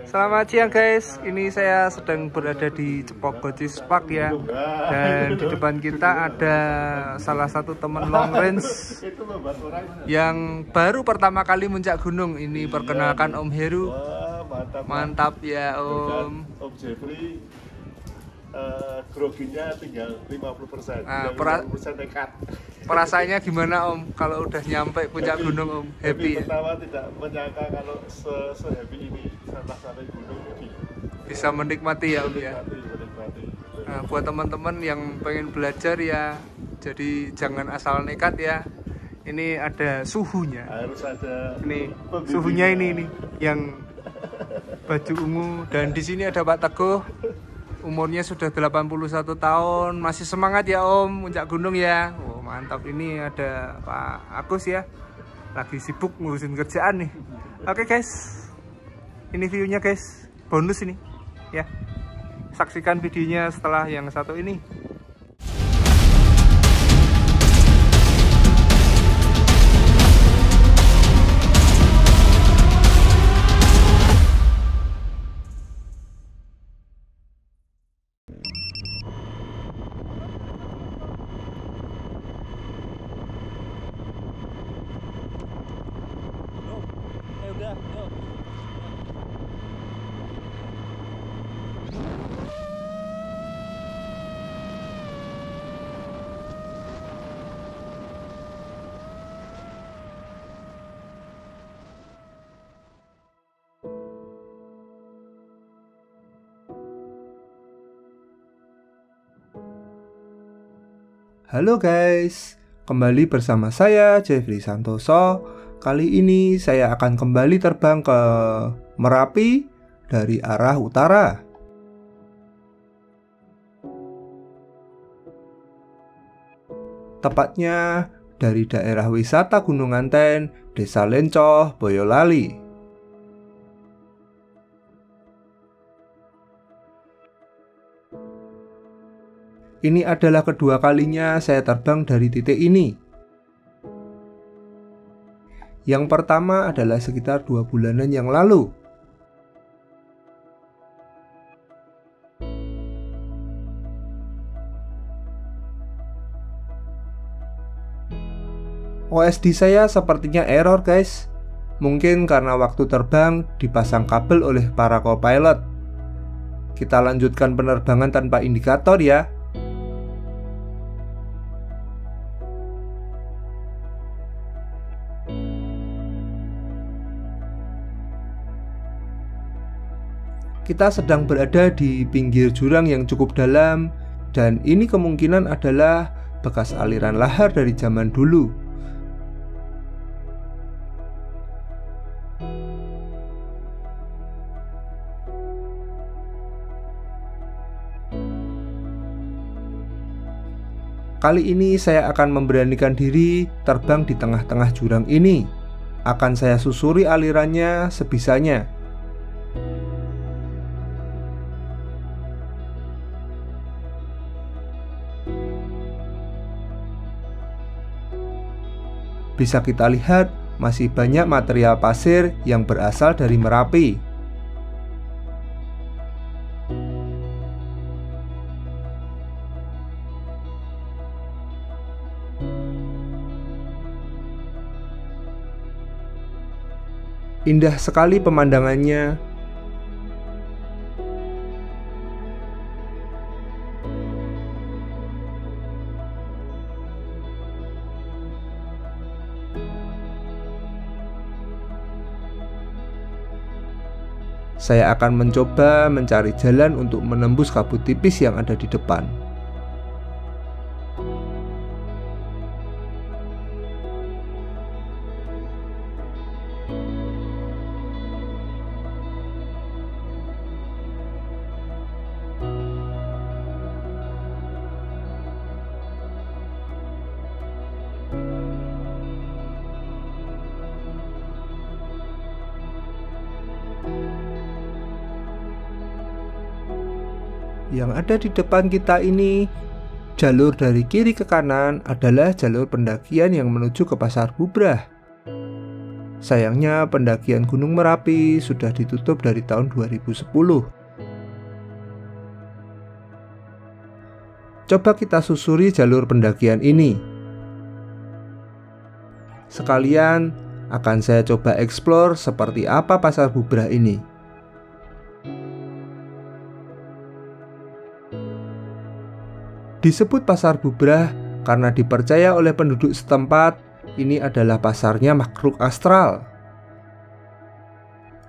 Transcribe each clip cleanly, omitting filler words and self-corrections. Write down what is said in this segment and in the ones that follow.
Selamat siang guys, ini saya sedang berada di Cepogo Cispak ya. Dan di depan kita ada salah satu teman long range yang baru pertama kali muncak gunung. Ini perkenalkan Om Heru. Mantap ya Om. Om Jeffrey, groginya tinggal 50%. Nah, 50% nekat. Perasaannya gimana Om kalau udah nyampe puncak gunung Om? Happy ya? Pertama tidak menyangka kalau se-happy ini sampai gunung ini. Bisa menikmati ya Om ya. Menikmati. Nah, buat teman-teman yang pengen belajar ya, jadi jangan asal nekat ya. Ini ada suhunya. Harus ada. Ini suhunya ini yang baju ungu, dan di sini ada Pak Teguh. Umurnya sudah 81 tahun, masih semangat ya Om, puncak gunung ya. Oh, mantap. Ini ada Pak Agus ya. Lagi sibuk ngurusin kerjaan nih. Oke guys. Ini view-nya guys. Bonus ini ya. Saksikan videonya setelah yang satu ini. Halo guys, kembali bersama saya Jeffrey Santoso. Kali ini saya akan kembali terbang ke Merapi dari arah utara. Tepatnya dari daerah wisata Gunung Anten, Desa Lencoh, Boyolali. Ini adalah kedua kalinya saya terbang dari titik ini. Yang pertama adalah sekitar 2 bulanan yang lalu. OSD saya sepertinya error guys. Mungkin karena waktu terbang dipasang kabel oleh para co-pilot. Kita lanjutkan penerbangan tanpa indikator ya. Kita sedang berada di pinggir jurang yang cukup dalam, dan ini kemungkinan adalah bekas aliran lahar dari zaman dulu. Kali ini saya akan memberanikan diri terbang di tengah-tengah jurang ini. Akan saya susuri alirannya sebisanya. Bisa kita lihat masih banyak material pasir yang berasal dari Merapi. Indah sekali pemandangannya. Saya akan mencoba mencari jalan untuk menembus kabut tipis yang ada di depan. Yang ada di depan kita ini, jalur dari kiri ke kanan adalah jalur pendakian yang menuju ke Pasar Bubrah. Sayangnya pendakian Gunung Merapi sudah ditutup dari tahun 2010. Coba kita susuri jalur pendakian ini. Sekalian akan saya coba eksplor seperti apa Pasar Bubrah ini. Disebut Pasar Bubrah karena dipercaya oleh penduduk setempat ini adalah pasarnya makhluk astral.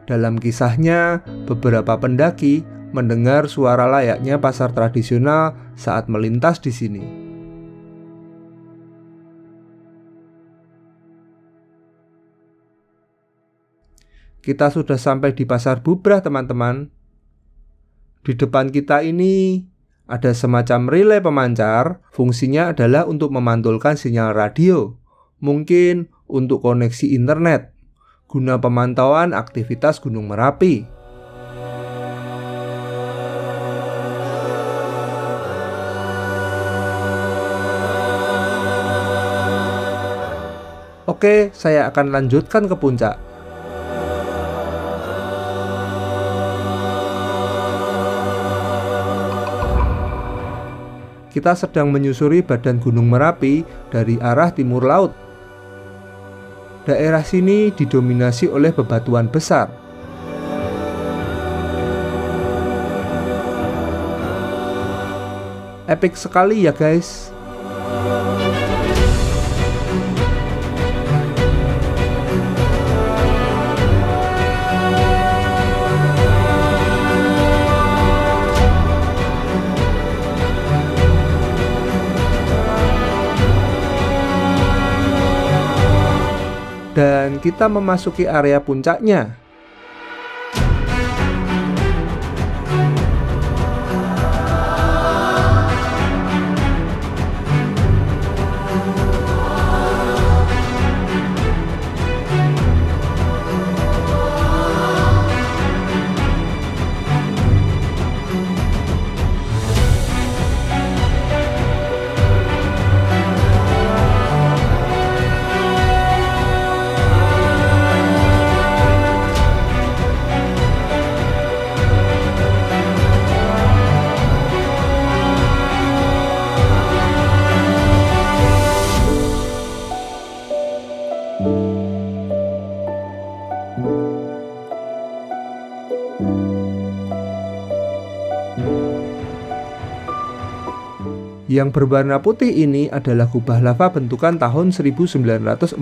Dalam kisahnya, beberapa pendaki mendengar suara layaknya pasar tradisional saat melintas di sini. Kita sudah sampai di Pasar Bubrah, teman-teman. Di depan kita ini ada semacam relay pemancar. Fungsinya adalah untuk memantulkan sinyal radio, mungkin untuk koneksi internet, guna pemantauan aktivitas Gunung Merapi. Oke, saya akan lanjutkan ke puncak. Kita sedang menyusuri badan Gunung Merapi dari arah timur laut. Daerah sini didominasi oleh bebatuan besar. Epic sekali ya guys. Dan kita memasuki area puncaknya. Yang berwarna putih ini adalah kubah lava bentukan tahun 1948.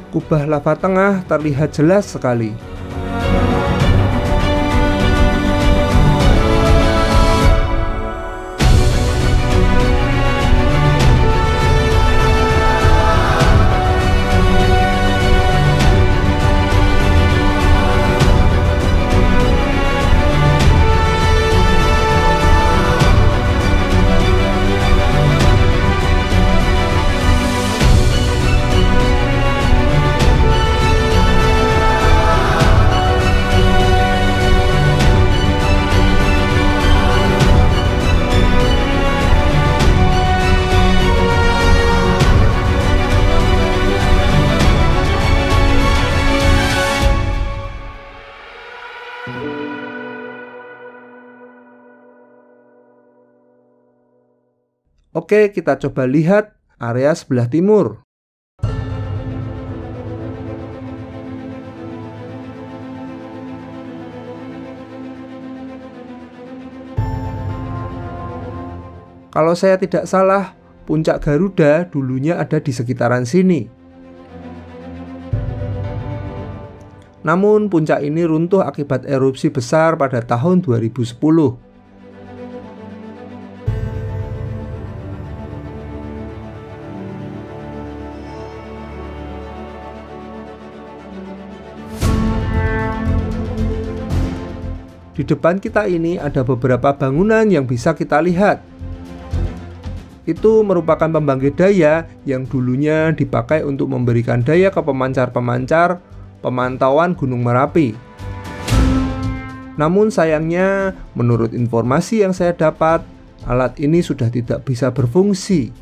Kubah lava tengah terlihat jelas sekali. Oke, kita coba lihat area sebelah timur. Kalau saya tidak salah, puncak Garuda dulunya ada di sekitaran sini. Namun puncak ini runtuh akibat erupsi besar pada tahun 2010. Di depan kita ini ada beberapa bangunan yang bisa kita lihat. Itu merupakan pembangkit daya yang dulunya dipakai untuk memberikan daya ke pemancar-pemancar pemantauan Gunung Merapi. Namun sayangnya, menurut informasi yang saya dapat, alat ini sudah tidak bisa berfungsi.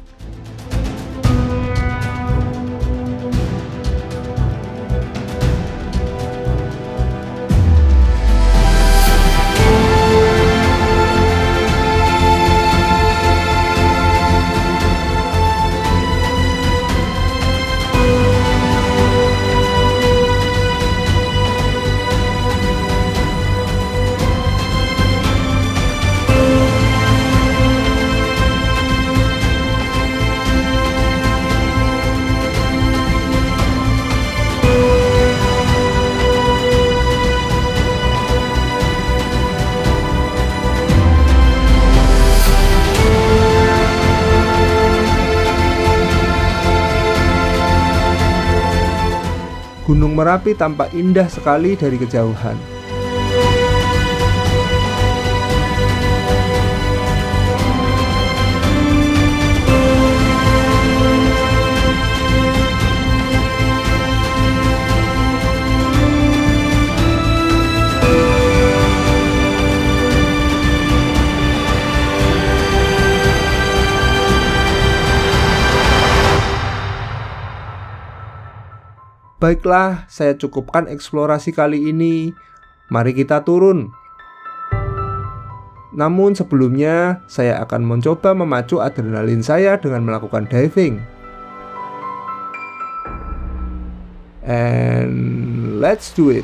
Gunung Merapi tampak indah sekali dari kejauhan. Baiklah, saya cukupkan eksplorasi kali ini. Mari kita turun. Namun sebelumnya, saya akan mencoba memacu adrenalin saya dengan melakukan diving. And let's do it.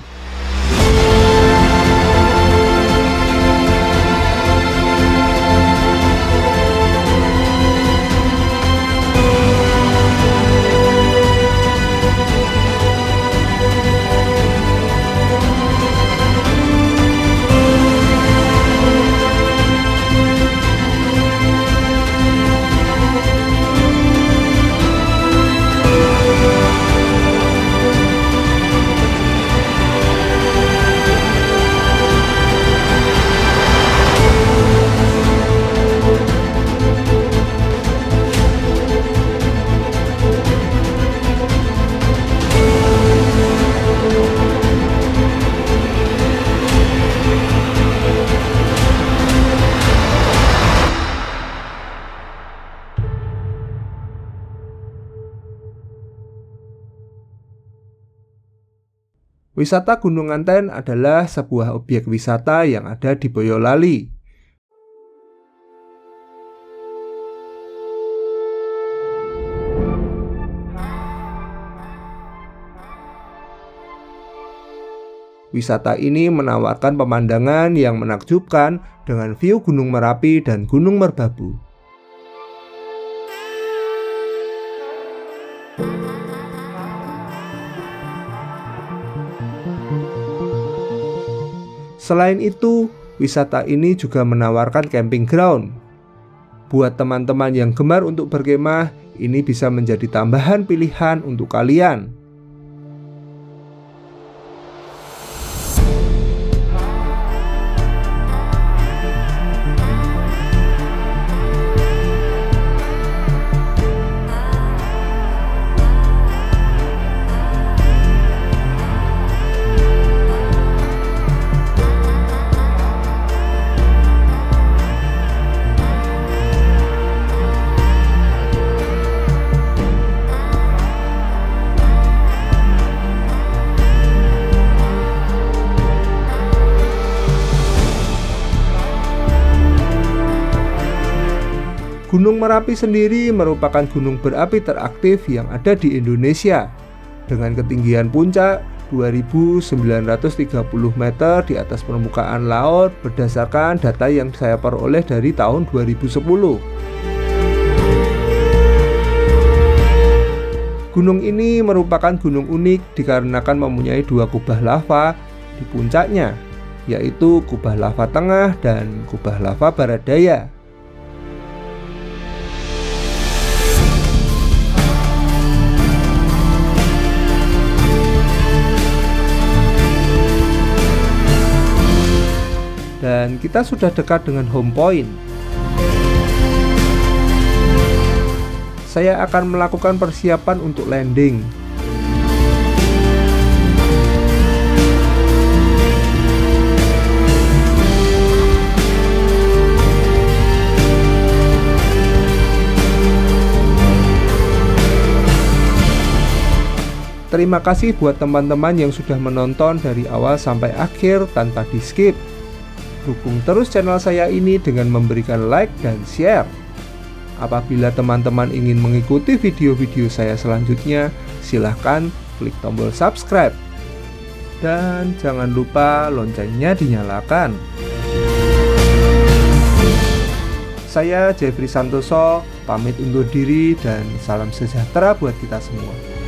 Wisata Gunung Anten adalah sebuah objek wisata yang ada di Boyolali. Wisata ini menawarkan pemandangan yang menakjubkan dengan view Gunung Merapi dan Gunung Merbabu. Selain itu, wisata ini juga menawarkan camping ground. Buat teman-teman yang gemar untuk berkemah, ini bisa menjadi tambahan pilihan untuk kalian. Gunung Merapi sendiri merupakan gunung berapi teraktif yang ada di Indonesia dengan ketinggian puncak 2.930 meter di atas permukaan laut berdasarkan data yang saya peroleh dari tahun 2010. Gunung ini merupakan gunung unik dikarenakan mempunyai dua kubah lava di puncaknya, yaitu kubah lava tengah dan kubah lava barat daya. Dan kita sudah dekat dengan home point. Saya akan melakukan persiapan untuk landing. Terima kasih buat teman-teman yang sudah menonton dari awal sampai akhir tanpa di skip. Dukung terus channel saya ini dengan memberikan like dan share. Apabila teman-teman ingin mengikuti video-video saya selanjutnya, silahkan klik tombol subscribe. Dan jangan lupa loncengnya dinyalakan. Saya Jeffrey Santoso, pamit undur diri dan salam sejahtera buat kita semua.